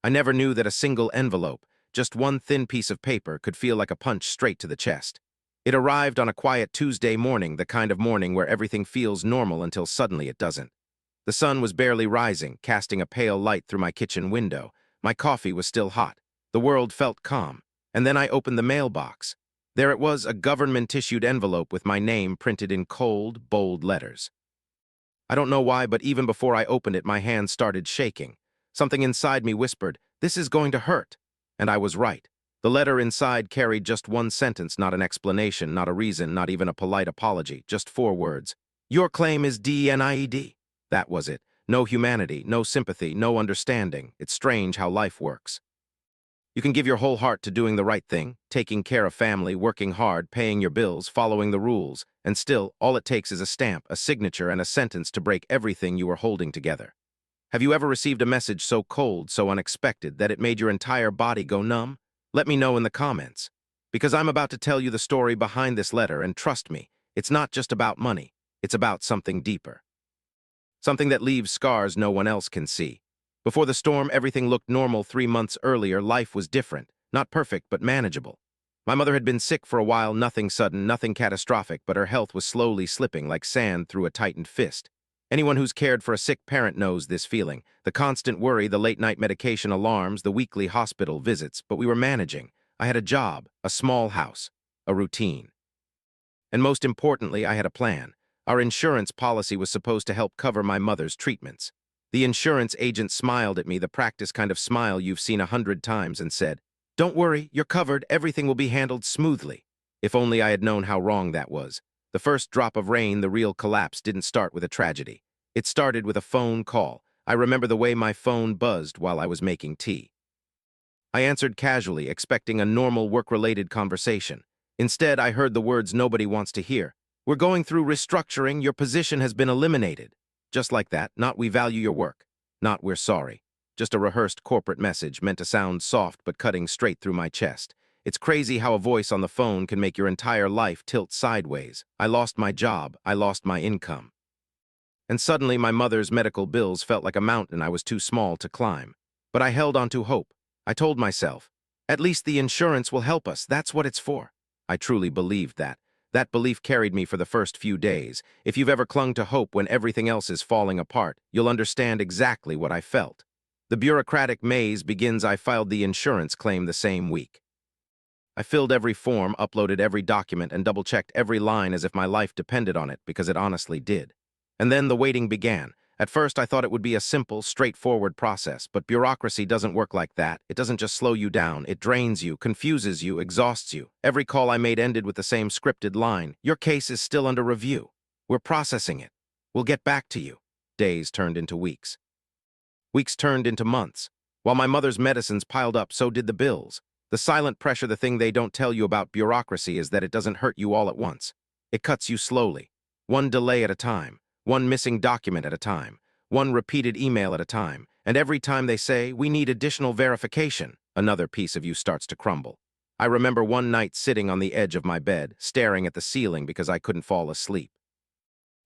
I never knew that a single envelope, just one thin piece of paper, could feel like a punch straight to the chest. It arrived on a quiet Tuesday morning, the kind of morning where everything feels normal until suddenly it doesn't. The sun was barely rising, casting a pale light through my kitchen window. My coffee was still hot. The world felt calm. And then I opened the mailbox. There it was, a government-issued envelope with my name printed in cold, bold letters. I don't know why, but even before I opened it, my hands started shaking. Something inside me whispered, "This is going to hurt." And I was right. The letter inside carried just one sentence, not an explanation, not a reason, not even a polite apology, just 4 words. "Your claim is denied." That was it. No humanity, no sympathy, no understanding. It's strange how life works. You can give your whole heart to doing the right thing, taking care of family, working hard, paying your bills, following the rules, and still, all it takes is a stamp, a signature, and a sentence to break everything you were holding together. Have you ever received a message so cold, so unexpected, that it made your entire body go numb? Let me know in the comments. Because I'm about to tell you the story behind this letter, and trust me, it's not just about money. It's about something deeper. Something that leaves scars no one else can see. Before the storm, everything looked normal. 3 months earlier, life was different. Not perfect, but manageable. My mother had been sick for a while, nothing sudden, nothing catastrophic, but her health was slowly slipping like sand through a tightened fist. Anyone who's cared for a sick parent knows this feeling. The constant worry, the late-night medication alarms, the weekly hospital visits, but we were managing. I had a job, a small house, a routine. And most importantly, I had a plan. Our insurance policy was supposed to help cover my mother's treatments. The insurance agent smiled at me, the practice kind of smile you've seen 100 times, and said, "Don't worry, you're covered, everything will be handled smoothly." If only I had known how wrong that was. The first drop of rain, the real collapse, didn't start with a tragedy. It started with a phone call. I remember the way my phone buzzed while I was making tea. I answered casually, expecting a normal work-related conversation. Instead, I heard the words nobody wants to hear. "We're going through restructuring, your position has been eliminated." Just like that, not "we value your work," not "we're sorry." Just a rehearsed corporate message meant to sound soft but cutting straight through my chest. It's crazy how a voice on the phone can make your entire life tilt sideways. I lost my job, I lost my income. And suddenly my mother's medical bills felt like a mountain I was too small to climb. But I held on to hope. I told myself, at least the insurance will help us, that's what it's for. I truly believed that. That belief carried me for the first few days. If you've ever clung to hope when everything else is falling apart, you'll understand exactly what I felt. The bureaucratic maze begins. I filed the insurance claim the same week. I filled every form, uploaded every document, and double-checked every line as if my life depended on it, because it honestly did. And then the waiting began. At first, I thought it would be a simple, straightforward process, but bureaucracy doesn't work like that. It doesn't just slow you down. It drains you, confuses you, exhausts you. Every call I made ended with the same scripted line: "Your case is still under review. We're processing it. We'll get back to you." Days turned into weeks. Weeks turned into months. While my mother's medicines piled up, so did the bills. The silent pressure, the thing they don't tell you about bureaucracy, is that it doesn't hurt you all at once. It cuts you slowly, one delay at a time. One missing document at a time, one repeated email at a time, and every time they say, "We need additional verification," another piece of you starts to crumble. I remember one night sitting on the edge of my bed, staring at the ceiling because I couldn't fall asleep.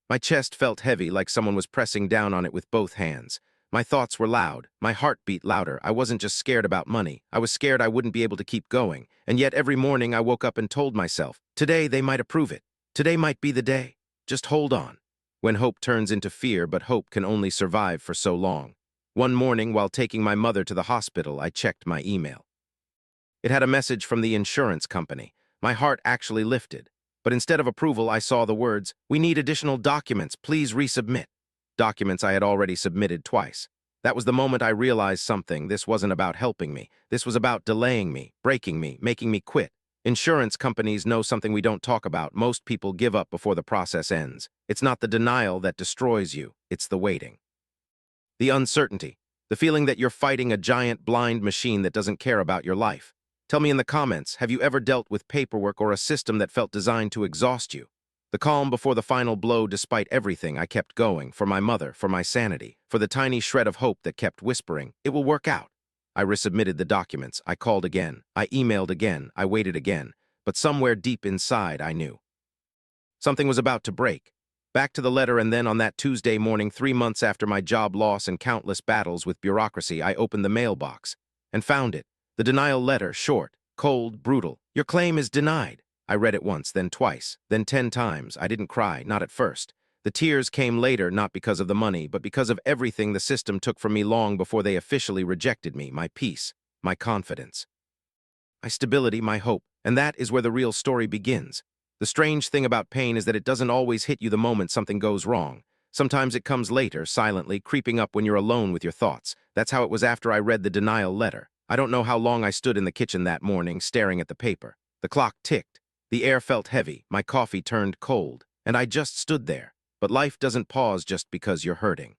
My chest felt heavy, like someone was pressing down on it with both hands. My thoughts were loud, my heart beat louder. I wasn't just scared about money, I was scared I wouldn't be able to keep going. And yet every morning I woke up and told myself, today they might approve it. Today might be the day. Just hold on. When hope turns into fear, but hope can only survive for so long. One morning, while taking my mother to the hospital, I checked my email. It had a message from the insurance company. My heart actually lifted. But instead of approval, I saw the words, "We need additional documents, please resubmit." Documents I had already submitted twice. That was the moment I realized something. This wasn't about helping me. This was about delaying me, breaking me, making me quit. Insurance companies know something we don't talk about. Most people give up before the process ends. It's not the denial that destroys you, it's the waiting. The uncertainty, the feeling that you're fighting a giant blind machine that doesn't care about your life. Tell me in the comments, have you ever dealt with paperwork or a system that felt designed to exhaust you? The calm before the final blow. Despite everything, I kept going, for my mother, for my sanity, for the tiny shred of hope that kept whispering, "It will work out." I resubmitted the documents, I called again, I emailed again, I waited again, but somewhere deep inside I knew. Something was about to break. Back to the letter, and then on that Tuesday morning, 3 months after my job loss and countless battles with bureaucracy, I opened the mailbox. and found it. The denial letter, short, cold, brutal. Your claim is denied. I read it once, then twice, then 10 times. I didn't cry, not at first. The tears came later, not because of the money, but because of everything the system took from me long before they officially rejected me, my peace, my confidence, my stability, my hope. And that is where the real story begins. The strange thing about pain is that it doesn't always hit you the moment something goes wrong. Sometimes it comes later, silently, creeping up when you're alone with your thoughts. That's how it was after I read the denial letter. I don't know how long I stood in the kitchen that morning, staring at the paper. The clock ticked. The air felt heavy. My coffee turned cold. And I just stood there. But life doesn't pause just because you're hurting.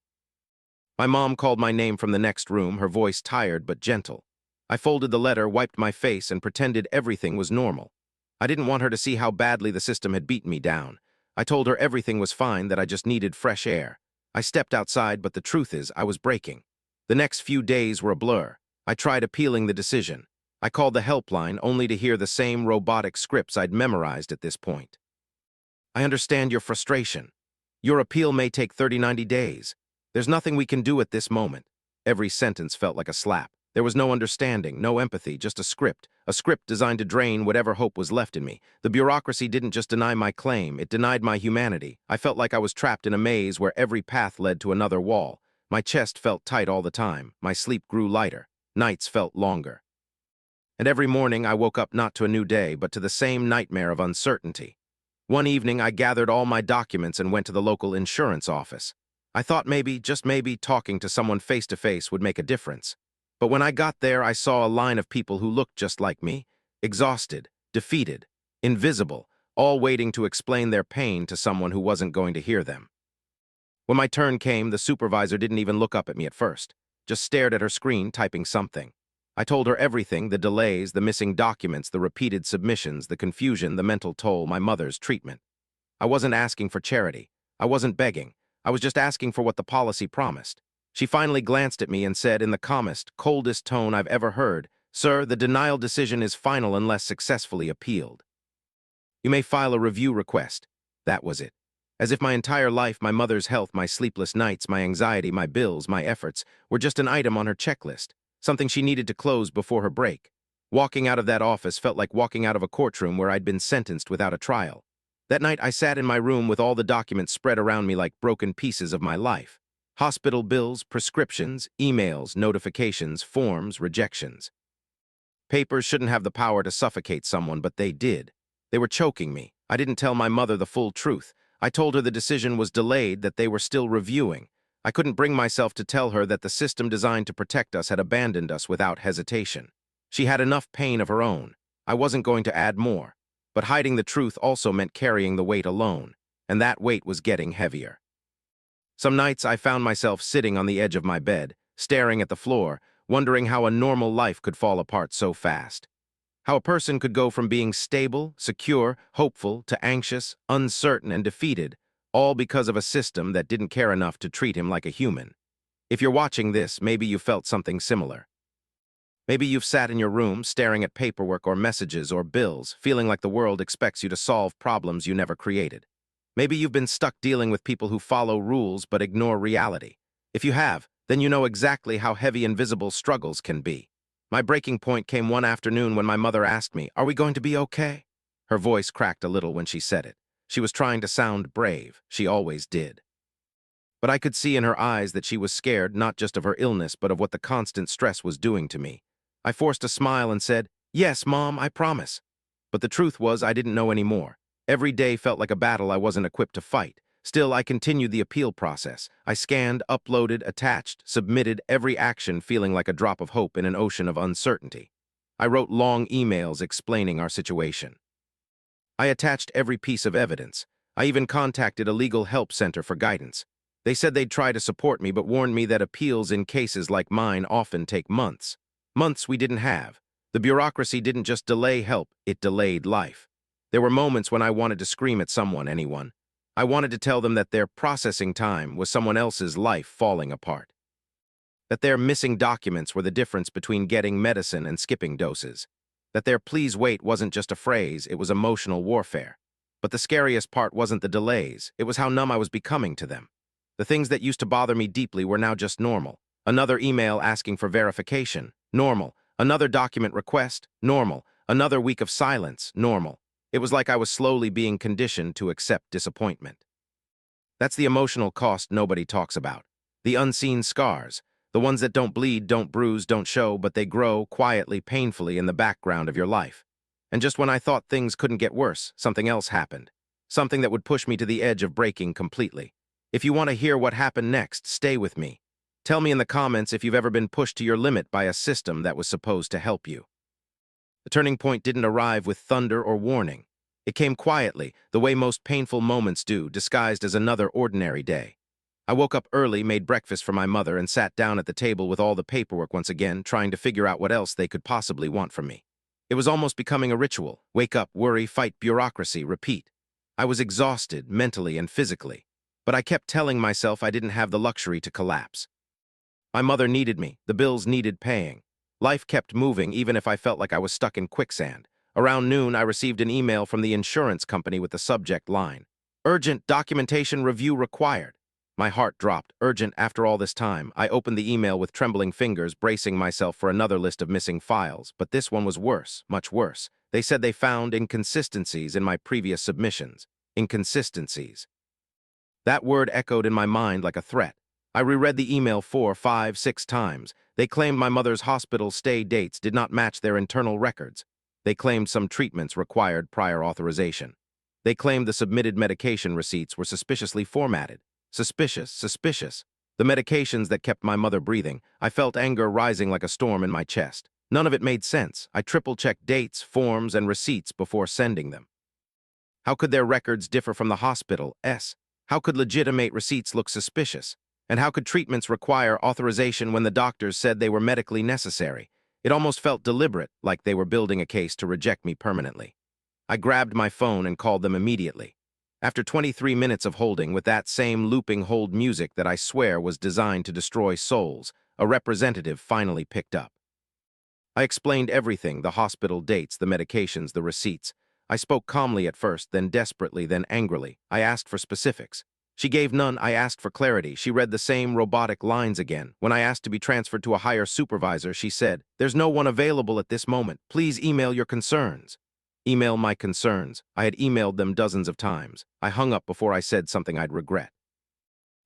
My mom called my name from the next room, her voice tired but gentle. I folded the letter, wiped my face, and pretended everything was normal. I didn't want her to see how badly the system had beaten me down. I told her everything was fine, that I just needed fresh air. I stepped outside, but the truth is, I was breaking. The next few days were a blur. I tried appealing the decision. I called the helpline only to hear the same robotic scripts I'd memorized at this point. I understand your frustration. Your appeal may take 90 days. There's nothing we can do at this moment. Every sentence felt like a slap. There was no understanding, no empathy, just a script designed to drain whatever hope was left in me. The bureaucracy didn't just deny my claim, it denied my humanity. I felt like I was trapped in a maze where every path led to another wall. My chest felt tight all the time. My sleep grew lighter. Nights felt longer. And every morning I woke up not to a new day, but to the same nightmare of uncertainty. One evening I gathered all my documents and went to the local insurance office. I thought maybe, just maybe, talking to someone face to face would make a difference. But when I got there, I saw a line of people who looked just like me, exhausted, defeated, invisible, all waiting to explain their pain to someone who wasn't going to hear them. When my turn came, the supervisor didn't even look up at me at first, just stared at her screen, typing something. I told her everything, the delays, the missing documents, the repeated submissions, the confusion, the mental toll, my mother's treatment. I wasn't asking for charity. I wasn't begging. I was just asking for what the policy promised. She finally glanced at me and said in the calmest, coldest tone I've ever heard, "Sir, the denial decision is final unless successfully appealed. You may file a review request." That was it. As if my entire life, my mother's health, my sleepless nights, my anxiety, my bills, my efforts, were just an item on her checklist, something she needed to close before her break. Walking out of that office felt like walking out of a courtroom where I'd been sentenced without a trial. That night, I sat in my room with all the documents spread around me like broken pieces of my life. Hospital bills, prescriptions, emails, notifications, forms, rejections. Papers shouldn't have the power to suffocate someone, but they did. They were choking me. I didn't tell my mother the full truth. I told her the decision was delayed, that they were still reviewing. I couldn't bring myself to tell her that the system designed to protect us had abandoned us without hesitation. She had enough pain of her own. I wasn't going to add more. But hiding the truth also meant carrying the weight alone, and that weight was getting heavier. Some nights I found myself sitting on the edge of my bed, staring at the floor, wondering how a normal life could fall apart so fast. How a person could go from being stable, secure, hopeful, to anxious, uncertain, and defeated, all because of a system that didn't care enough to treat him like a human. If you're watching this, maybe you felt something similar. Maybe you've sat in your room, staring at paperwork or messages or bills, feeling like the world expects you to solve problems you never created. Maybe you've been stuck dealing with people who follow rules but ignore reality. If you have, then you know exactly how heavy invisible struggles can be. My breaking point came one afternoon when my mother asked me, "Are we going to be okay?" Her voice cracked a little when she said it. She was trying to sound brave. She always did. But I could see in her eyes that she was scared not just of her illness but of what the constant stress was doing to me. I forced a smile and said, "Yes, Mom, I promise." But the truth was I didn't know any more. Every day felt like a battle I wasn't equipped to fight. Still, I continued the appeal process. I scanned, uploaded, attached, submitted every action feeling like a drop of hope in an ocean of uncertainty. I wrote long emails explaining our situation. I attached every piece of evidence. I even contacted a legal help center for guidance. They said they'd try to support me but warned me that appeals in cases like mine often take months. Months we didn't have. The bureaucracy didn't just delay help, it delayed life. There were moments when I wanted to scream at someone, anyone. I wanted to tell them that their processing time was someone else's life falling apart. That their missing documents were the difference between getting medicine and skipping doses. That their "please wait" wasn't just a phrase, it was emotional warfare. But the scariest part wasn't the delays, it was how numb I was becoming to them. The things that used to bother me deeply were now just normal. Another email asking for verification, Normal. Another document request? Normal. Another week of silence? Normal. It was like I was slowly being conditioned to accept disappointment. That's the emotional cost nobody talks about. The unseen scars. The ones that don't bleed, don't bruise, don't show, but they grow quietly, painfully in the background of your life. And just when I thought things couldn't get worse, something else happened. Something that would push me to the edge of breaking completely. If you want to hear what happened next, stay with me. Tell me in the comments if you've ever been pushed to your limit by a system that was supposed to help you. The turning point didn't arrive with thunder or warning. It came quietly, the way most painful moments do, disguised as another ordinary day. I woke up early, made breakfast for my mother, and sat down at the table with all the paperwork once again, trying to figure out what else they could possibly want from me. It was almost becoming a ritual. Wake up, worry, fight bureaucracy, repeat. I was exhausted, mentally and physically. But I kept telling myself I didn't have the luxury to collapse. My mother needed me. The bills needed paying. Life kept moving, even if I felt like I was stuck in quicksand. Around noon, I received an email from the insurance company with the subject line, "Urgent documentation review required." My heart dropped. Urgent after all this time. I opened the email with trembling fingers, bracing myself for another list of missing files. But this one was worse, much worse. They said they found inconsistencies in my previous submissions. Inconsistencies. That word echoed in my mind like a threat. I reread the email 4, 5, 6 times. They claimed my mother's hospital stay dates did not match their internal records. They claimed some treatments required prior authorization. They claimed the submitted medication receipts were suspiciously formatted. Suspicious. The medications that kept my mother breathing. I felt anger rising like a storm in my chest. None of it made sense. I triple-checked dates, forms, and receipts before sending them. How could their records differ from the hospital's? How could legitimate receipts look suspicious? And how could treatments require authorization when the doctors said they were medically necessary? It almost felt deliberate, like they were building a case to reject me permanently. I grabbed my phone and called them immediately. After 23 minutes of holding with that same looping hold music that I swear was designed to destroy souls, a representative finally picked up. I explained everything, the hospital dates, the medications, the receipts. I spoke calmly at first, then desperately, then angrily. I asked for specifics. She gave none. I asked for clarity. She read the same robotic lines again. When I asked to be transferred to a higher supervisor, she said, "There's no one available at this moment. Please email your concerns." Email my concerns. I had emailed them dozens of times. I hung up before I said something I'd regret.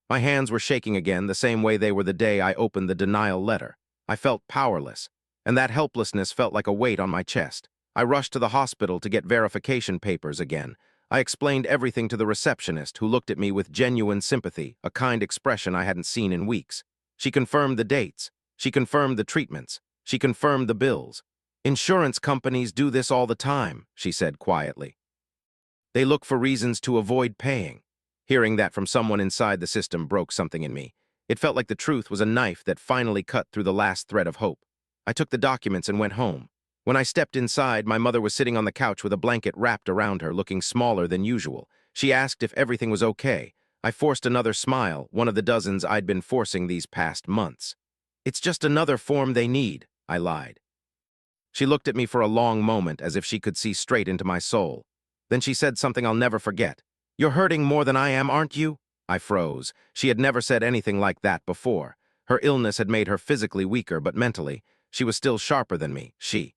My hands were shaking again, the same way they were the day I opened the denial letter. I felt powerless, and that helplessness felt like a weight on my chest. I rushed to the hospital to get verification papers again. I explained everything to the receptionist, who looked at me with genuine sympathy, a kind expression I hadn't seen in weeks. She confirmed the dates. She confirmed the treatments. She confirmed the bills. "Insurance companies do this all the time," she said quietly. "They look for reasons to avoid paying." Hearing that from someone inside the system broke something in me. It felt like the truth was a knife that finally cut through the last thread of hope. I took the documents and went home. When I stepped inside, my mother was sitting on the couch with a blanket wrapped around her, looking smaller than usual. She asked if everything was okay. I forced another smile, one of the dozens I'd been forcing these past months. "It's just another form they need," I lied. She looked at me for a long moment, as if she could see straight into my soul. Then she said something I'll never forget. "You're hurting more than I am, aren't you?" I froze. She had never said anything like that before. Her illness had made her physically weaker, but mentally, she was still sharper than me. She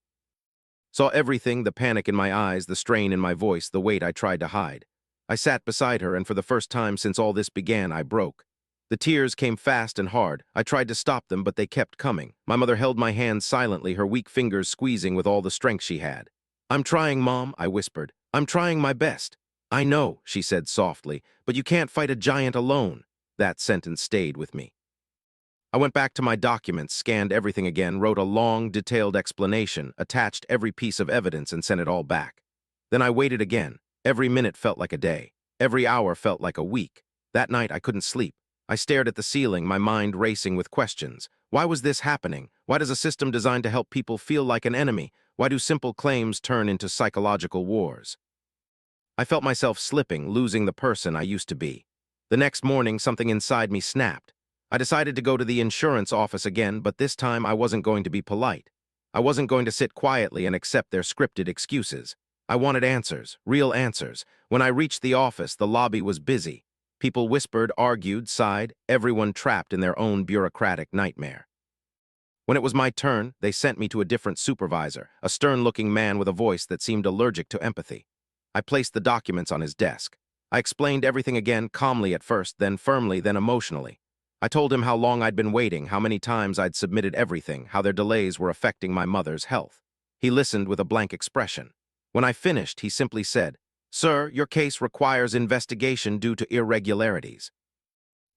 saw everything, the panic in my eyes, the strain in my voice, the weight I tried to hide. I sat beside her, and for the first time since all this began, I broke. The tears came fast and hard. I tried to stop them, but they kept coming. My mother held my hand silently, her weak fingers squeezing with all the strength she had. "I'm trying, Mom," I whispered. "I'm trying my best." "I know," she said softly, "but you can't fight a giant alone." That sentence stayed with me. I went back to my documents, scanned everything again, wrote a long, detailed explanation, attached every piece of evidence, and sent it all back. Then I waited again. Every minute felt like a day. Every hour felt like a week. That night, I couldn't sleep. I stared at the ceiling, my mind racing with questions. Why was this happening? Why does a system designed to help people feel like an enemy? Why do simple claims turn into psychological wars? I felt myself slipping, losing the person I used to be. The next morning, something inside me snapped. I decided to go to the insurance office again, but this time I wasn't going to be polite. I wasn't going to sit quietly and accept their scripted excuses. I wanted answers, real answers. When I reached the office, the lobby was busy. People whispered, argued, sighed, everyone trapped in their own bureaucratic nightmare. When it was my turn, they sent me to a different supervisor, a stern-looking man with a voice that seemed allergic to empathy. I placed the documents on his desk. I explained everything again, calmly at first, then firmly, then emotionally. I told him how long I'd been waiting, how many times I'd submitted everything, how their delays were affecting my mother's health. He listened with a blank expression. When I finished, he simply said, "Sir, your case requires investigation due to irregularities."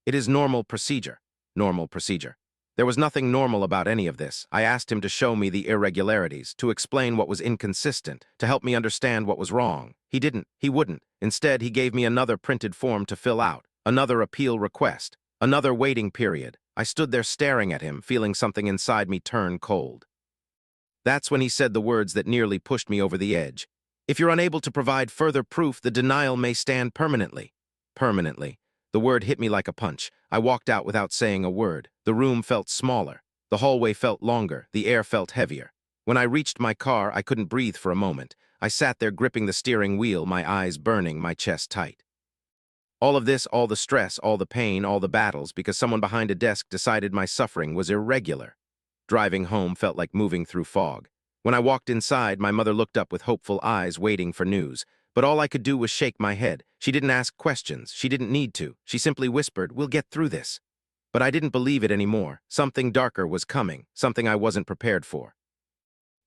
It is normal procedure. Normal procedure. There was nothing normal about any of this. I asked him to show me the irregularities, to explain what was inconsistent, to help me understand what was wrong. He didn't. He wouldn't. Instead, he gave me another printed form to fill out, another appeal request, another waiting period. I stood there staring at him, feeling something inside me turn cold. That's when he said the words that nearly pushed me over the edge. "If you're unable to provide further proof, the denial may stand permanently." Permanently. The word hit me like a punch. I walked out without saying a word. The room felt smaller. The hallway felt longer. The air felt heavier. When I reached my car, I couldn't breathe for a moment. I sat there gripping the steering wheel, my eyes burning, my chest tight. All of this, all the stress, all the pain, all the battles, because someone behind a desk decided my suffering was irregular. Driving home felt like moving through fog. When I walked inside, my mother looked up with hopeful eyes, waiting for news. But all I could do was shake my head. She didn't ask questions. She didn't need to. She simply whispered, "We'll get through this." But I didn't believe it anymore. Something darker was coming, something I wasn't prepared for.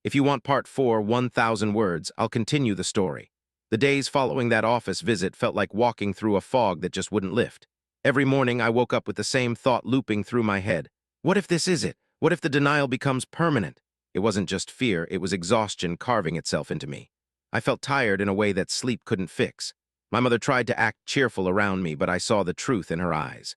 If you want part 4, 1,000 words, I'll continue the story. The days following that office visit felt like walking through a fog that just wouldn't lift. Every morning I woke up with the same thought looping through my head. What if this is it? What if the denial becomes permanent? It wasn't just fear, it was exhaustion carving itself into me. I felt tired in a way that sleep couldn't fix. My mother tried to act cheerful around me, but I saw the truth in her eyes.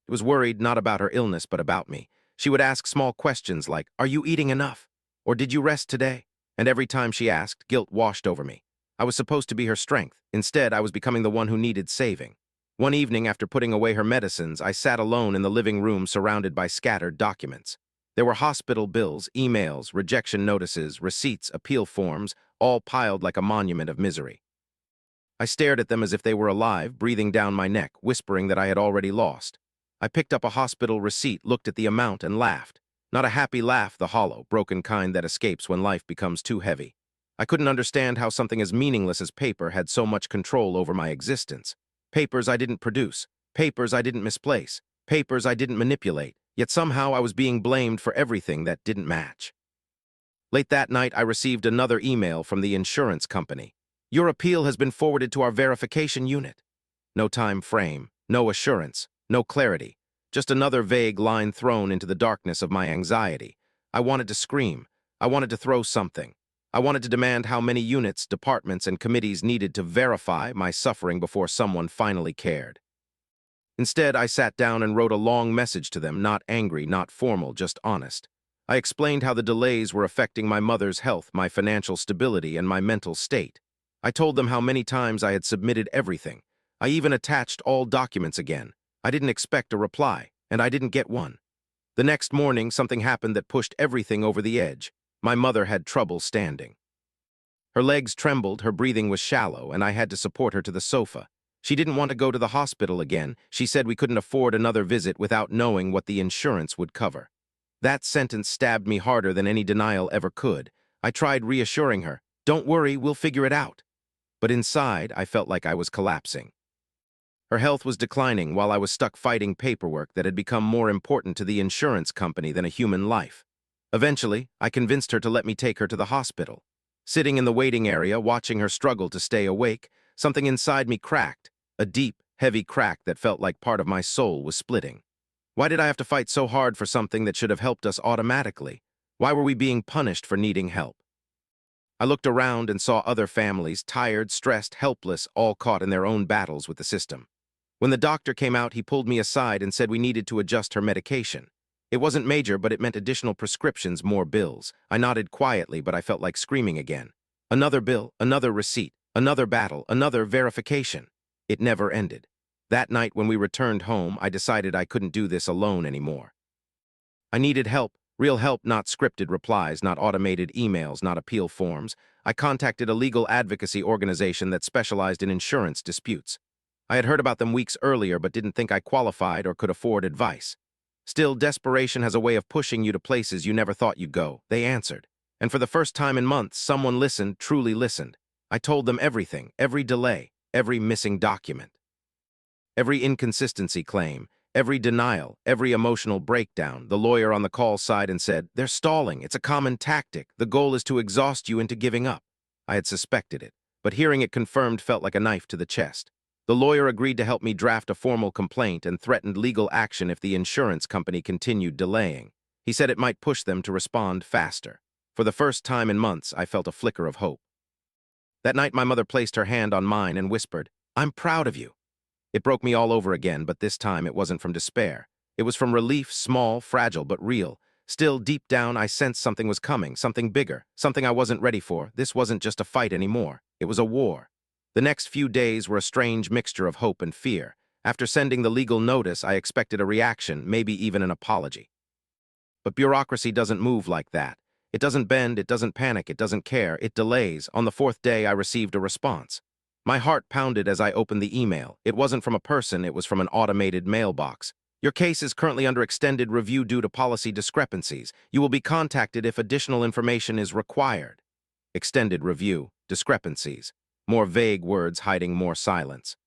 She was worried not about her illness, but about me. She would ask small questions like, "Are you eating enough?" Or "Did you rest today?" And every time she asked, guilt washed over me. I was supposed to be her strength. Instead, I was becoming the one who needed saving. One evening, after putting away her medicines, I sat alone in the living room surrounded by scattered documents. There were hospital bills, emails, rejection notices, receipts, appeal forms, all piled like a monument of misery. I stared at them as if they were alive, breathing down my neck, whispering that I had already lost. I picked up a hospital receipt, looked at the amount, and laughed. Not a happy laugh, the hollow, broken kind that escapes when life becomes too heavy. I couldn't understand how something as meaningless as paper had so much control over my existence. Papers I didn't produce, papers I didn't misplace, papers I didn't manipulate, yet somehow I was being blamed for everything that didn't match. Late that night, I received another email from the insurance company. "Your appeal has been forwarded to our verification unit." No time frame, no assurance, no clarity, just another vague line thrown into the darkness of my anxiety. I wanted to scream. I wanted to throw something. I wanted to demand how many units, departments, and committees needed to verify my suffering before someone finally cared. Instead, I sat down and wrote a long message to them, not angry, not formal, just honest. I explained how the delays were affecting my mother's health, my financial stability, and my mental state. I told them how many times I had submitted everything. I even attached all documents again. I didn't expect a reply, and I didn't get one. The next morning, something happened that pushed everything over the edge. My mother had trouble standing. Her legs trembled, her breathing was shallow, and I had to support her to the sofa. She didn't want to go to the hospital again. She said we couldn't afford another visit without knowing what the insurance would cover. That sentence stabbed me harder than any denial ever could. I tried reassuring her, "Don't worry, we'll figure it out." But inside, I felt like I was collapsing. Her health was declining while I was stuck fighting paperwork that had become more important to the insurance company than a human life. Eventually, I convinced her to let me take her to the hospital. Sitting in the waiting area, watching her struggle to stay awake, something inside me cracked, a deep, heavy crack that felt like part of my soul was splitting. Why did I have to fight so hard for something that should have helped us automatically? Why were we being punished for needing help? I looked around and saw other families, tired, stressed, helpless, all caught in their own battles with the system. When the doctor came out, he pulled me aside and said we needed to adjust her medication. It wasn't major, but it meant additional prescriptions, more bills. I nodded quietly, but I felt like screaming again. Another bill, another receipt, another battle, another verification. It never ended. That night when we returned home, I decided I couldn't do this alone anymore. I needed help, real help, not scripted replies, not automated emails, not appeal forms. I contacted a legal advocacy organization that specialized in insurance disputes. I had heard about them weeks earlier, but didn't think I qualified or could afford advice. Still, desperation has a way of pushing you to places you never thought you'd go, they answered. And for the first time in months, someone listened, truly listened. I told them everything, every delay, every missing document, every inconsistency claim, every denial, every emotional breakdown. The lawyer on the call sighed and said, "They're stalling. It's a common tactic. The goal is to exhaust you into giving up." I had suspected it, but hearing it confirmed felt like a knife to the chest. The lawyer agreed to help me draft a formal complaint and threatened legal action if the insurance company continued delaying. He said it might push them to respond faster. For the first time in months, I felt a flicker of hope. That night, my mother placed her hand on mine and whispered, "I'm proud of you." It broke me all over again, but this time it wasn't from despair. It was from relief, small, fragile, but real. Still, deep down, I sensed something was coming, something bigger, something I wasn't ready for. This wasn't just a fight anymore. It was a war. The next few days were a strange mixture of hope and fear. After sending the legal notice, I expected a reaction, maybe even an apology. But bureaucracy doesn't move like that. It doesn't bend, it doesn't panic, it doesn't care, it delays. On the fourth day, I received a response. My heart pounded as I opened the email. It wasn't from a person, it was from an automated mailbox. "Your case is currently under extended review due to policy discrepancies. You will be contacted if additional information is required." Extended review, discrepancies. More vague words hiding more silence.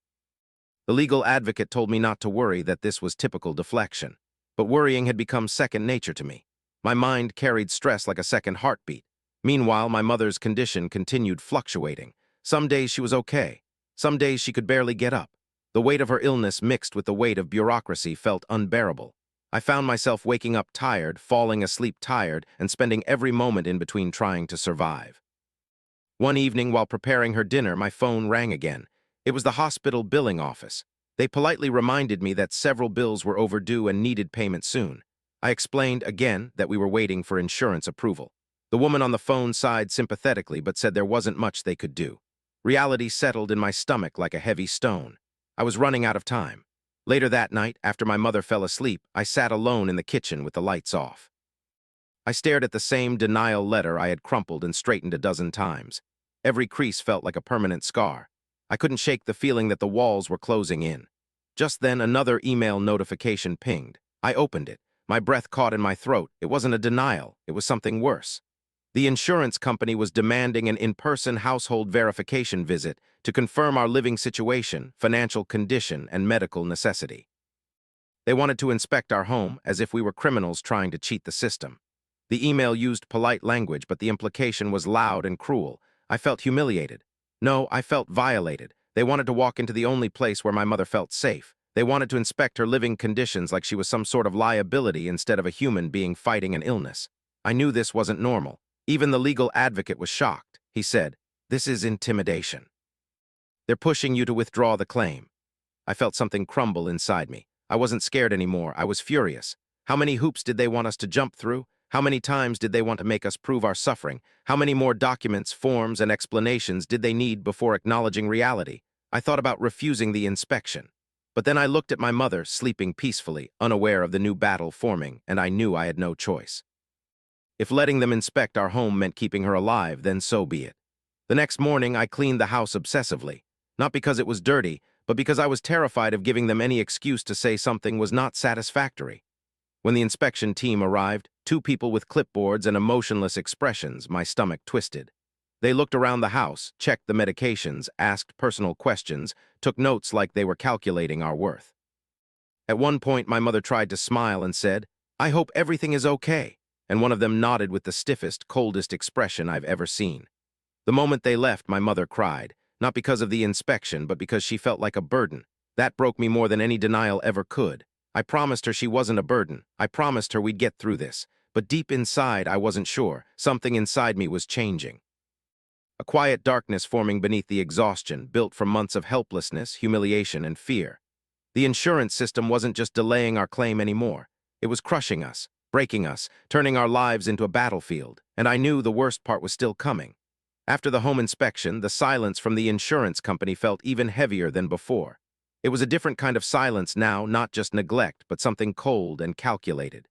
The legal advocate told me not to worry, that this was typical deflection. But worrying had become second nature to me. My mind carried stress like a second heartbeat. Meanwhile, my mother's condition continued fluctuating. Some days she was okay. Some days she could barely get up. The weight of her illness mixed with the weight of bureaucracy felt unbearable. I found myself waking up tired, falling asleep tired, and spending every moment in between trying to survive. One evening, while preparing her dinner, my phone rang again. It was the hospital billing office. They politely reminded me that several bills were overdue and needed payment soon. I explained again that we were waiting for insurance approval. The woman on the phone sighed sympathetically but said there wasn't much they could do. Reality settled in my stomach like a heavy stone. I was running out of time. Later that night, after my mother fell asleep, I sat alone in the kitchen with the lights off. I stared at the same denial letter I had crumpled and straightened a dozen times. Every crease felt like a permanent scar. I couldn't shake the feeling that the walls were closing in. Just then, another email notification pinged. I opened it. My breath caught in my throat. It wasn't a denial. It was something worse. The insurance company was demanding an in-person household verification visit to confirm our living situation, financial condition, and medical necessity. They wanted to inspect our home as if we were criminals trying to cheat the system. The email used polite language, but the implication was loud and cruel. I felt humiliated. No, I felt violated. They wanted to walk into the only place where my mother felt safe. They wanted to inspect her living conditions like she was some sort of liability instead of a human being fighting an illness. I knew this wasn't normal. Even the legal advocate was shocked. He said, "This is intimidation. They're pushing you to withdraw the claim." I felt something crumble inside me. I wasn't scared anymore. I was furious. How many hoops did they want us to jump through? How many times did they want to make us prove our suffering? How many more documents, forms, and explanations did they need before acknowledging reality? I thought about refusing the inspection. But then I looked at my mother, sleeping peacefully, unaware of the new battle forming, and I knew I had no choice. If letting them inspect our home meant keeping her alive, then so be it. The next morning, I cleaned the house obsessively. Not because it was dirty, but because I was terrified of giving them any excuse to say something was not satisfactory. When the inspection team arrived, two people with clipboards and emotionless expressions, my stomach twisted. They looked around the house, checked the medications, asked personal questions, took notes like they were calculating our worth. At one point, my mother tried to smile and said, "I hope everything is okay," and one of them nodded with the stiffest, coldest expression I've ever seen. The moment they left, my mother cried, not because of the inspection, but because she felt like a burden. That broke me more than any denial ever could. I promised her she wasn't a burden. I promised her we'd get through this. But deep inside, I wasn't sure. Something inside me was changing. A quiet darkness forming beneath the exhaustion, built from months of helplessness, humiliation, and fear. The insurance system wasn't just delaying our claim anymore. It was crushing us, breaking us, turning our lives into a battlefield. And I knew the worst part was still coming. After the home inspection, the silence from the insurance company felt even heavier than before. It was a different kind of silence now, not just neglect, but something cold and calculated.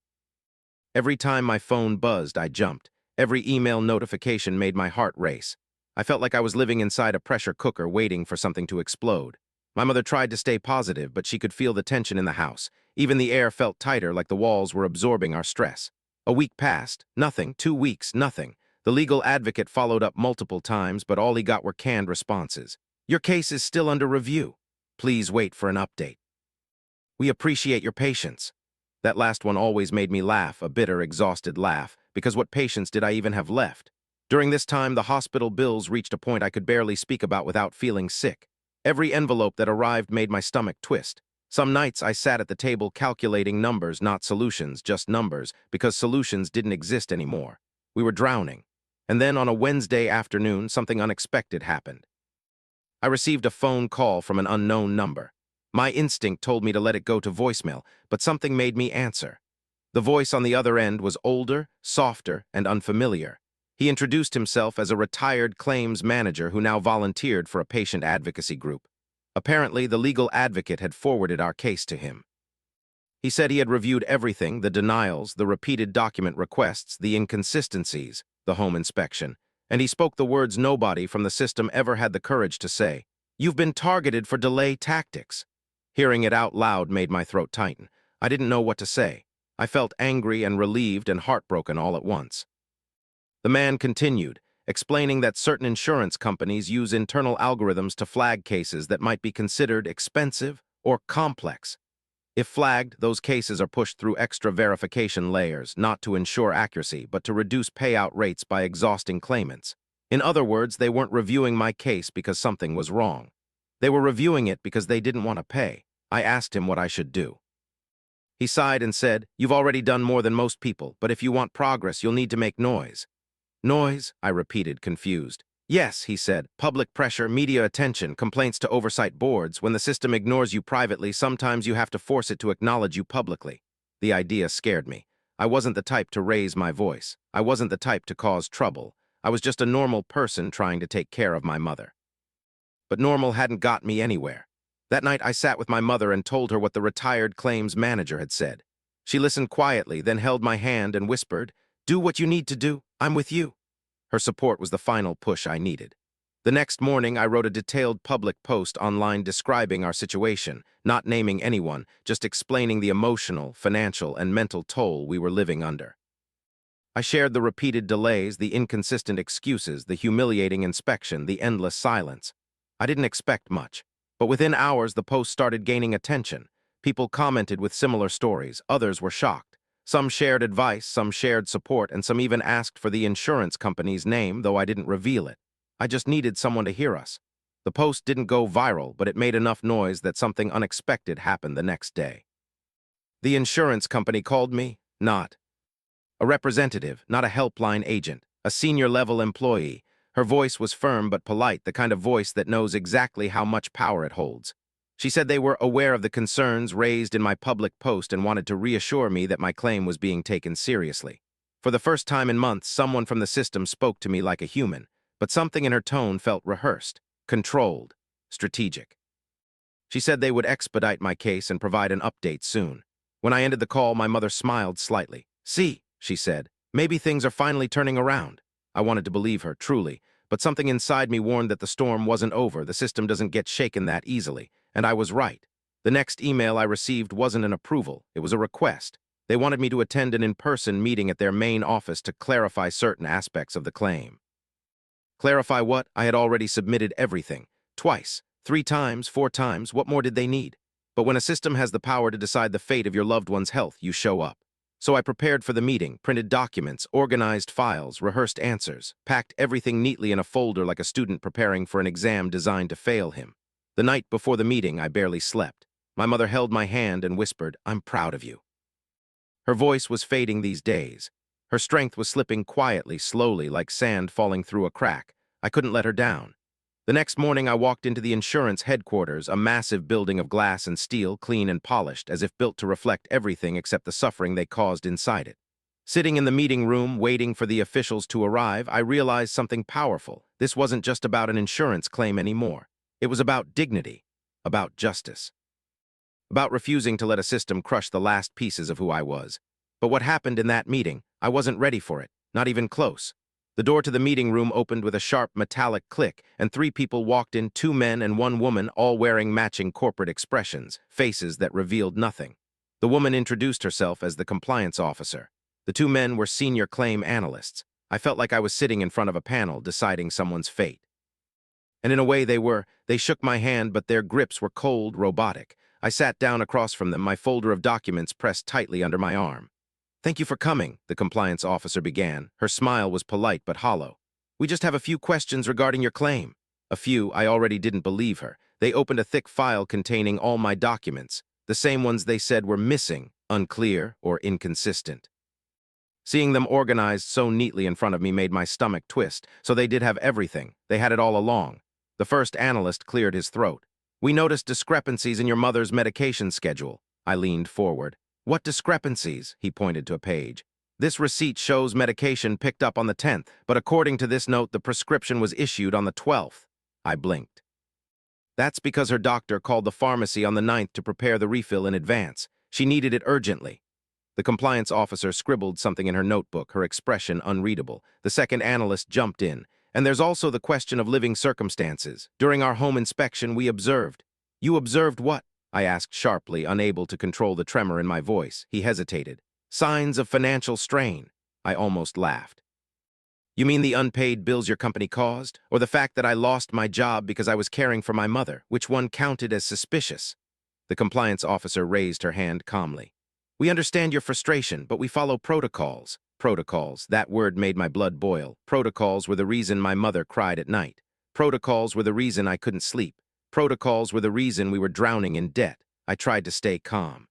Every time my phone buzzed, I jumped. Every email notification made my heart race. I felt like I was living inside a pressure cooker waiting for something to explode. My mother tried to stay positive, but she could feel the tension in the house. Even the air felt tighter, like the walls were absorbing our stress. A week passed. Nothing. 2 weeks. Nothing. The legal advocate followed up multiple times, but all he got were canned responses. Your case is still under review. Please wait for an update. We appreciate your patience. That last one always made me laugh, a bitter, exhausted laugh, because what patience did I even have left? During this time, the hospital bills reached a point I could barely speak about without feeling sick. Every envelope that arrived made my stomach twist. Some nights I sat at the table calculating numbers, not solutions, just numbers, because solutions didn't exist anymore. We were drowning. And then on a Wednesday afternoon, something unexpected happened. I received a phone call from an unknown number. My instinct told me to let it go to voicemail, but something made me answer. The voice on the other end was older, softer, and unfamiliar. He introduced himself as a retired claims manager who now volunteered for a patient advocacy group. Apparently, the legal advocate had forwarded our case to him. He said he had reviewed everything, the denials, the repeated document requests, the inconsistencies, the home inspection, and he spoke the words nobody from the system ever had the courage to say. You've been targeted for delay tactics. Hearing it out loud made my throat tighten. I didn't know what to say. I felt angry and relieved and heartbroken all at once. The man continued, explaining that certain insurance companies use internal algorithms to flag cases that might be considered expensive or complex. If flagged, those cases are pushed through extra verification layers, not to ensure accuracy, but to reduce payout rates by exhausting claimants. In other words, they weren't reviewing my case because something was wrong. They were reviewing it because they didn't want to pay. I asked him what I should do. He sighed and said, "You've already done more than most people, but if you want progress, you'll need to make noise." Noise? I repeated, confused. Yes, he said, public pressure, media attention, complaints to oversight boards. When the system ignores you privately, sometimes you have to force it to acknowledge you publicly. The idea scared me. I wasn't the type to raise my voice. I wasn't the type to cause trouble. I was just a normal person trying to take care of my mother. But normal hadn't got me anywhere. That night I sat with my mother and told her what the retired claims manager had said. She listened quietly, then held my hand and whispered, "Do what you need to do. I'm with you." Her support was the final push I needed. The next morning, I wrote a detailed public post online describing our situation, not naming anyone, just explaining the emotional, financial, and mental toll we were living under. I shared the repeated delays, the inconsistent excuses, the humiliating inspection, the endless silence. I didn't expect much, but within hours the post started gaining attention. People commented with similar stories, others were shocked. Some shared advice, some shared support, and some even asked for the insurance company's name, though I didn't reveal it. I just needed someone to hear us. The post didn't go viral, but it made enough noise that something unexpected happened the next day. The insurance company called me, not a representative, not a helpline agent, a senior-level employee. Her voice was firm but polite, the kind of voice that knows exactly how much power it holds. She said they were aware of the concerns raised in my public post and wanted to reassure me that my claim was being taken seriously. For the first time in months, someone from the system spoke to me like a human, but something in her tone felt rehearsed, controlled, strategic. She said they would expedite my case and provide an update soon. When I ended the call, my mother smiled slightly. "See," she said, "maybe things are finally turning around." I wanted to believe her, truly, but something inside me warned that the storm wasn't over. The system doesn't get shaken that easily. And I was right. The next email I received wasn't an approval, it was a request. They wanted me to attend an in-person meeting at their main office to clarify certain aspects of the claim. Clarify what? I had already submitted everything. Twice, 3 times, 4 times, what more did they need? But when a system has the power to decide the fate of your loved one's health, you show up. So I prepared for the meeting, printed documents, organized files, rehearsed answers, packed everything neatly in a folder like a student preparing for an exam designed to fail him. The night before the meeting, I barely slept. My mother held my hand and whispered, "I'm proud of you." Her voice was fading these days. Her strength was slipping quietly, slowly, like sand falling through a crack. I couldn't let her down. The next morning, I walked into the insurance headquarters, a massive building of glass and steel, clean and polished, as if built to reflect everything except the suffering they caused inside it. Sitting in the meeting room, waiting for the officials to arrive, I realized something powerful. This wasn't just about an insurance claim anymore. It was about dignity, about justice, about refusing to let a system crush the last pieces of who I was. But what happened in that meeting, I wasn't ready for it, not even close. The door to the meeting room opened with a sharp metallic click, and 3 people walked in, 2 men and 1 woman, all wearing matching corporate expressions, faces that revealed nothing. The woman introduced herself as the compliance officer. The 2 men were senior claim analysts. I felt like I was sitting in front of a panel deciding someone's fate. And in a way they were. They shook my hand, but their grips were cold, robotic. I sat down across from them, my folder of documents pressed tightly under my arm. "Thank you for coming," the compliance officer began. Her smile was polite but hollow. "We just have a few questions regarding your claim." A few. I already didn't believe her. They opened a thick file containing all my documents, the same ones they said were missing, unclear, or inconsistent. Seeing them organized so neatly in front of me made my stomach twist. So they did have everything. They had it all along. The first analyst cleared his throat. "We noticed discrepancies in your mother's medication schedule." I leaned forward. "What discrepancies?" He pointed to a page. "This receipt shows medication picked up on the 10th, but according to this note, the prescription was issued on the 12th. I blinked. "That's because her doctor called the pharmacy on the 9th to prepare the refill in advance. She needed it urgently." The compliance officer scribbled something in her notebook, her expression unreadable. The second analyst jumped in. "And there's also the question of living circumstances. During our home inspection, we observed." "You observed what?" I asked sharply, unable to control the tremor in my voice. He hesitated. "Signs of financial strain." I almost laughed. "You mean the unpaid bills your company caused? Or the fact that I lost my job because I was caring for my mother? Which one counted as suspicious?" The compliance officer raised her hand calmly. "We understand your frustration, but we follow protocols." Protocols. That word made my blood boil. Protocols were the reason my mother cried at night. Protocols were the reason I couldn't sleep. Protocols were the reason we were drowning in debt. I tried to stay calm.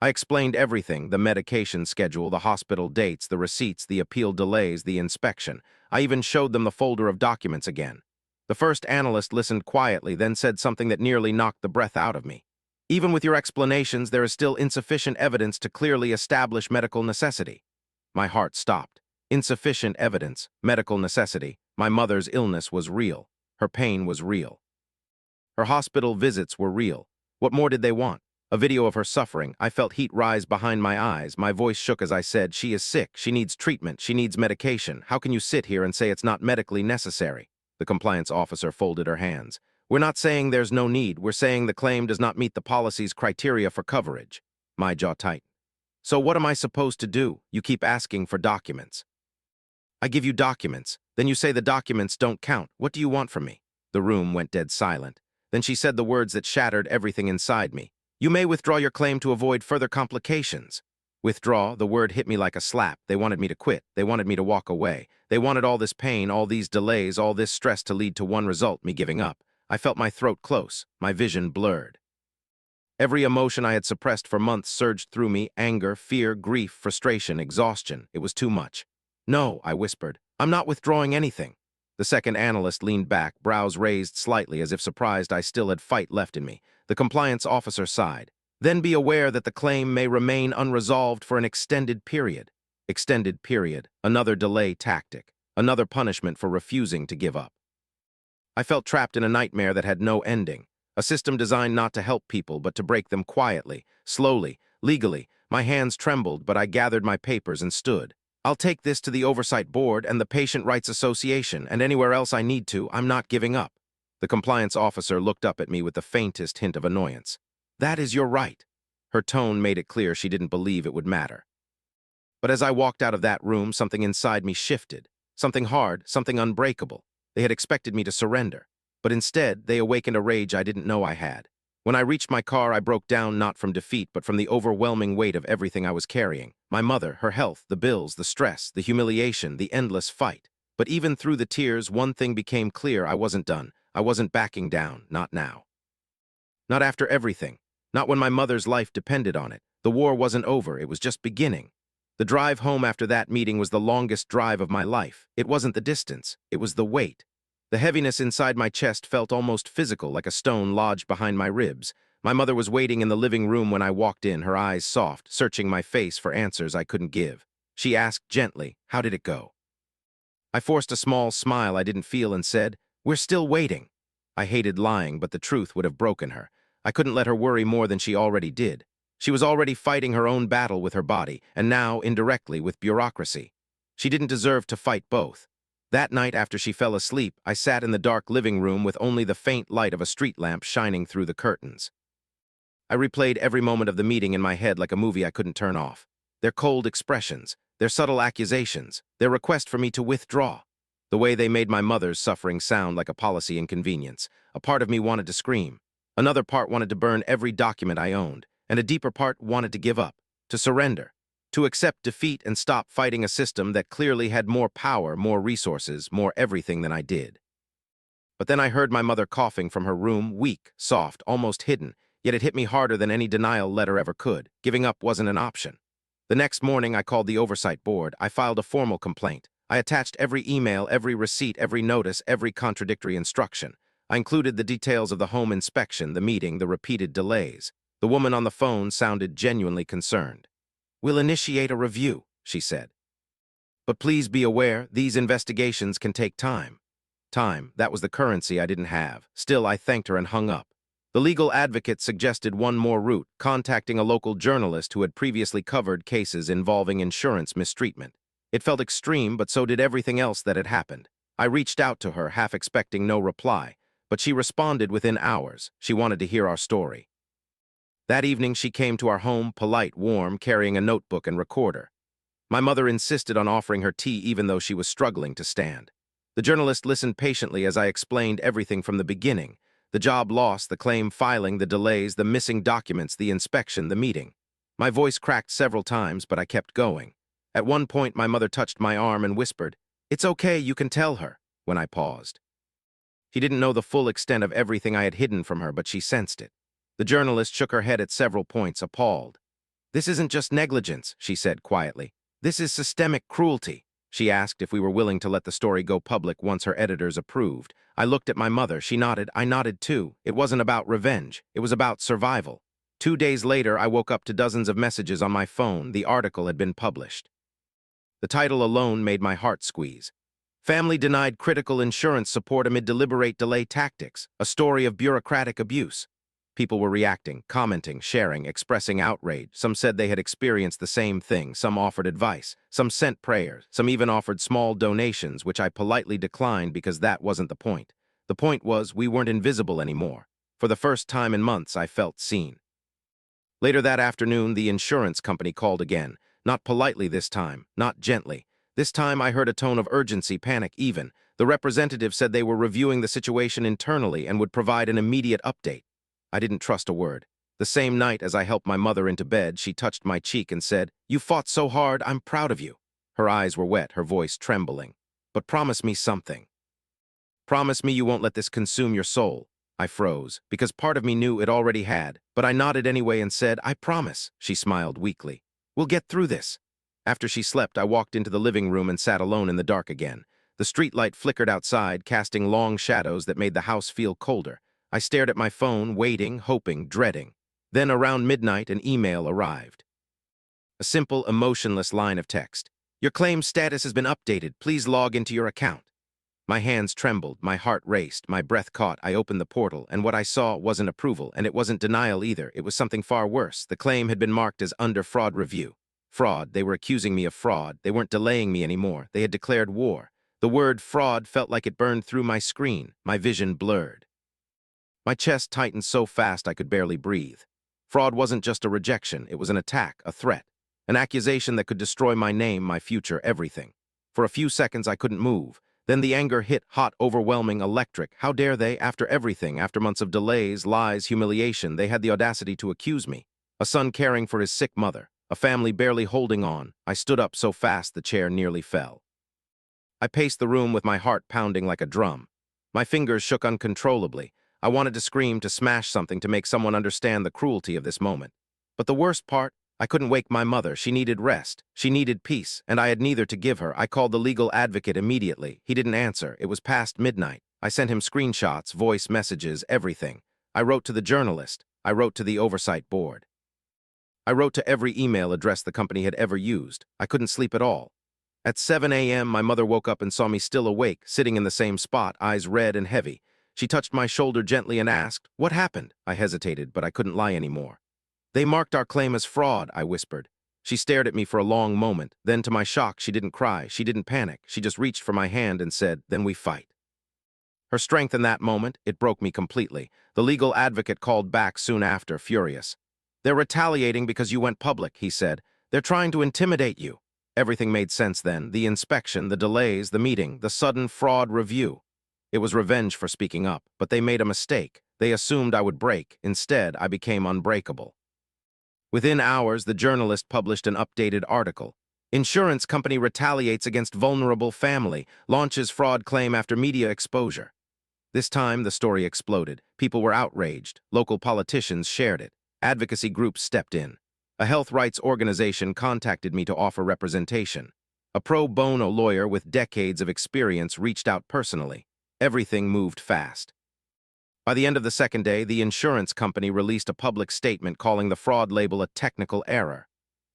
I explained everything: the medication schedule, the hospital dates, the receipts, the appeal delays, the inspection. I even showed them the folder of documents again. The first analyst listened quietly, then said something that nearly knocked the breath out of me. "Even with your explanations, there is still insufficient evidence to clearly establish medical necessity." My heart stopped. Insufficient evidence, medical necessity. My mother's illness was real. Her pain was real. Her hospital visits were real. What more did they want? A video of her suffering. I felt heat rise behind my eyes. My voice shook as I said, "She is sick. She needs treatment. She needs medication. How can you sit here and say it's not medically necessary?" The compliance officer folded her hands. "We're not saying there's no need. We're saying the claim does not meet the policy's criteria for coverage." My jaw tightened. "So what am I supposed to do? You keep asking for documents. I give you documents. Then you say the documents don't count. What do you want from me?" The room went dead silent. Then she said the words that shattered everything inside me. "You may withdraw your claim to avoid further complications." Withdraw, the word hit me like a slap. They wanted me to quit. They wanted me to walk away. They wanted all this pain, all these delays, all this stress to lead to one result: me giving up. I felt my throat close, my vision blurred. Every emotion I had suppressed for months surged through me: anger, fear, grief, frustration, exhaustion. It was too much. "No," I whispered. "I'm not withdrawing anything." The second analyst leaned back, brows raised slightly as if surprised I still had fight left in me. The compliance officer sighed. "Then be aware that the claim may remain unresolved for an extended period." Extended period. Another delay tactic. Another punishment for refusing to give up. I felt trapped in a nightmare that had no ending. A system designed not to help people, but to break them quietly, slowly, legally. My hands trembled, but I gathered my papers and stood. "I'll take this to the Oversight Board and the Patient Rights Association, and anywhere else I need to. I'm not giving up." The compliance officer looked up at me with the faintest hint of annoyance. "That is your right." Her tone made it clear she didn't believe it would matter. But as I walked out of that room, something inside me shifted. Something hard, something unbreakable. They had expected me to surrender. But instead, they awakened a rage I didn't know I had. When I reached my car, I broke down, not from defeat, but from the overwhelming weight of everything I was carrying. My mother, her health, the bills, the stress, the humiliation, the endless fight. But even through the tears, one thing became clear: I wasn't done. I wasn't backing down, not now. Not after everything. Not when my mother's life depended on it. The war wasn't over, it was just beginning. The drive home after that meeting was the longest drive of my life. It wasn't the distance, it was the weight. The heaviness inside my chest felt almost physical, like a stone lodged behind my ribs. My mother was waiting in the living room when I walked in, her eyes soft, searching my face for answers I couldn't give. She asked gently, "How did it go?" I forced a small smile I didn't feel and said, "We're still waiting." I hated lying, but the truth would have broken her. I couldn't let her worry more than she already did. She was already fighting her own battle with her body, and now, indirectly, with bureaucracy. She didn't deserve to fight both. That night after she fell asleep, I sat in the dark living room with only the faint light of a street lamp shining through the curtains. I replayed every moment of the meeting in my head like a movie I couldn't turn off. Their cold expressions, their subtle accusations, their request for me to withdraw. The way they made my mother's suffering sound like a policy inconvenience. A part of me wanted to scream. Another part wanted to burn every document I owned. And a deeper part wanted to give up, to surrender, to accept defeat and stop fighting a system that clearly had more power, more resources, more everything than I did. But then I heard my mother coughing from her room, weak, soft, almost hidden, yet it hit me harder than any denial letter ever could. Giving up wasn't an option. The next morning, I called the oversight board. I filed a formal complaint. I attached every email, every receipt, every notice, every contradictory instruction. I included the details of the home inspection, the meeting, the repeated delays. The woman on the phone sounded genuinely concerned. "We'll initiate a review," she said. "But please be aware, these investigations can take time." Time, that was the currency I didn't have. Still, I thanked her and hung up. The legal advocate suggested one more route, contacting a local journalist who had previously covered cases involving insurance mistreatment. It felt extreme, but so did everything else that had happened. I reached out to her, half expecting no reply, but she responded within hours. She wanted to hear our story. That evening, she came to our home, polite, warm, carrying a notebook and recorder. My mother insisted on offering her tea even though she was struggling to stand. The journalist listened patiently as I explained everything from the beginning. The job loss, the claim filing, the delays, the missing documents, the inspection, the meeting. My voice cracked several times, but I kept going. At one point, my mother touched my arm and whispered, "It's okay, you can tell her," when I paused. She didn't know the full extent of everything I had hidden from her, but she sensed it. The journalist shook her head at several points, appalled. "This isn't just negligence," she said quietly. "This is systemic cruelty." She asked if we were willing to let the story go public once her editors approved. I looked at my mother. She nodded. I nodded too. It wasn't about revenge. It was about survival. 2 days later, I woke up to dozens of messages on my phone. The article had been published. The title alone made my heart squeeze. "Family denied critical insurance support amid deliberate delay tactics. A story of bureaucratic abuse." People were reacting, commenting, sharing, expressing outrage. Some said they had experienced the same thing. Some offered advice. Some sent prayers. Some even offered small donations, which I politely declined because that wasn't the point. The point was we weren't invisible anymore. For the first time in months, I felt seen. Later that afternoon, the insurance company called again. Not politely this time, not gently. This time I heard a tone of urgency, panic even. The representative said they were reviewing the situation internally and would provide an immediate update. I didn't trust a word. The same night as I helped my mother into bed, she touched my cheek and said, "You fought so hard, I'm proud of you." Her eyes were wet, her voice trembling. "But promise me something. Promise me you won't let this consume your soul." I froze, because part of me knew it already had, but I nodded anyway and said, "I promise." She smiled weakly. "We'll get through this." After she slept, I walked into the living room and sat alone in the dark again. The streetlight flickered outside, casting long shadows that made the house feel colder. I stared at my phone, waiting, hoping, dreading. Then around midnight, an email arrived. A simple, emotionless line of text. "Your claim status has been updated. Please log into your account." My hands trembled, my heart raced, my breath caught. I opened the portal, and what I saw wasn't approval, and it wasn't denial either. It was something far worse. The claim had been marked as under fraud review. Fraud. They were accusing me of fraud. They weren't delaying me anymore. They had declared war. The word fraud felt like it burned through my screen. My vision blurred. My chest tightened so fast I could barely breathe. Fraud wasn't just a rejection. It was an attack, a threat, an accusation that could destroy my name, my future, everything. For a few seconds, I couldn't move. Then the anger hit, hot, overwhelming, electric. How dare they, after everything, after months of delays, lies, humiliation, they had the audacity to accuse me. A son caring for his sick mother, a family barely holding on. I stood up so fast the chair nearly fell. I paced the room with my heart pounding like a drum. My fingers shook uncontrollably. I wanted to scream, to smash something, to make someone understand the cruelty of this moment. But the worst part, I couldn't wake my mother. She needed rest. She needed peace, and I had neither to give her. I called the legal advocate immediately. He didn't answer. It was past midnight. I sent him screenshots, voice messages, everything. I wrote to the journalist. I wrote to the oversight board. I wrote to every email address the company had ever used. I couldn't sleep at all. At 7 a.m., my mother woke up and saw me still awake, sitting in the same spot, eyes red and heavy. She touched my shoulder gently and asked, "What happened?" I hesitated, but I couldn't lie anymore. "They marked our claim as fraud," I whispered. She stared at me for a long moment. Then, to my shock, she didn't cry. She didn't panic. She just reached for my hand and said, "Then we fight." Her strength in that moment, it broke me completely. The legal advocate called back soon after, furious. "They're retaliating because you went public," he said. "They're trying to intimidate you." Everything made sense then. The inspection, the delays, the meeting, the sudden fraud review. It was revenge for speaking up, but they made a mistake. They assumed I would break. Instead, I became unbreakable. Within hours, the journalist published an updated article. Insurance company retaliates against vulnerable family, launches fraud claim after media exposure. This time, the story exploded. People were outraged. Local politicians shared it. Advocacy groups stepped in. A health rights organization contacted me to offer representation. A pro bono lawyer with decades of experience reached out personally. Everything moved fast. By the end of the second day, the insurance company released a public statement calling the fraud label a technical error.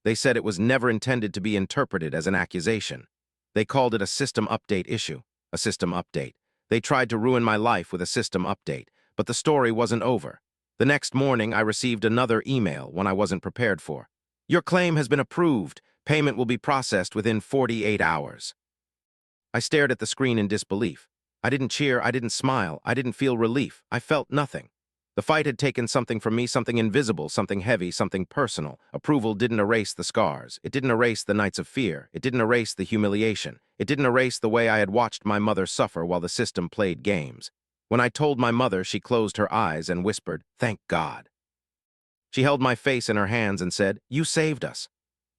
They said it was never intended to be interpreted as an accusation. They called it a system update issue. A system update. They tried to ruin my life with a system update, but the story wasn't over. The next morning, I received another email, one I wasn't prepared for. "Your claim has been approved. Payment will be processed within 48 hours." I stared at the screen in disbelief. I didn't cheer, I didn't smile, I didn't feel relief. I felt nothing. The fight had taken something from me, something invisible, something heavy, something personal. Approval didn't erase the scars. It didn't erase the nights of fear. It didn't erase the humiliation. It didn't erase the way I had watched my mother suffer while the system played games. When I told my mother, she closed her eyes and whispered, "Thank God." She held my face in her hands and said, "You saved us."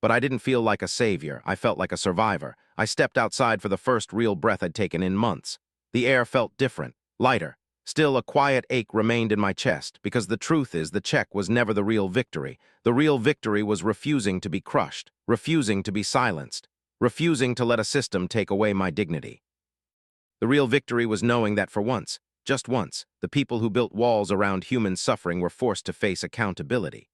But I didn't feel like a savior. I felt like a survivor. I stepped outside for the first real breath I'd taken in months. The air felt different, lighter. Still, a quiet ache remained in my chest, because the truth is the check was never the real victory. The real victory was refusing to be crushed, refusing to be silenced, refusing to let a system take away my dignity. The real victory was knowing that for once, just once, the people who built walls around human suffering were forced to face accountability.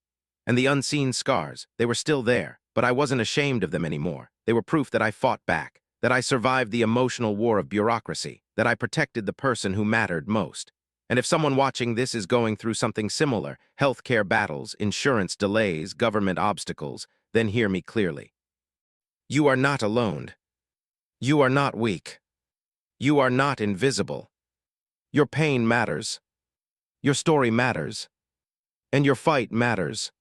And the unseen scars, they were still there, but I wasn't ashamed of them anymore. They were proof that I fought back, that I survived the emotional war of bureaucracy, that I protected the person who mattered most. And if someone watching this is going through something similar, healthcare battles, insurance delays, government obstacles, then hear me clearly. You are not alone. You are not weak. You are not invisible. Your pain matters. Your story matters. And your fight matters.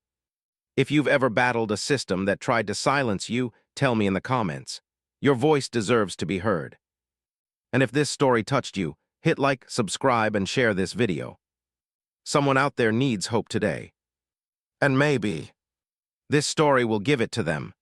If you've ever battled a system that tried to silence you, tell me in the comments. Your voice deserves to be heard. And if this story touched you, hit like, subscribe, and share this video. Someone out there needs hope today. And maybe this story will give it to them.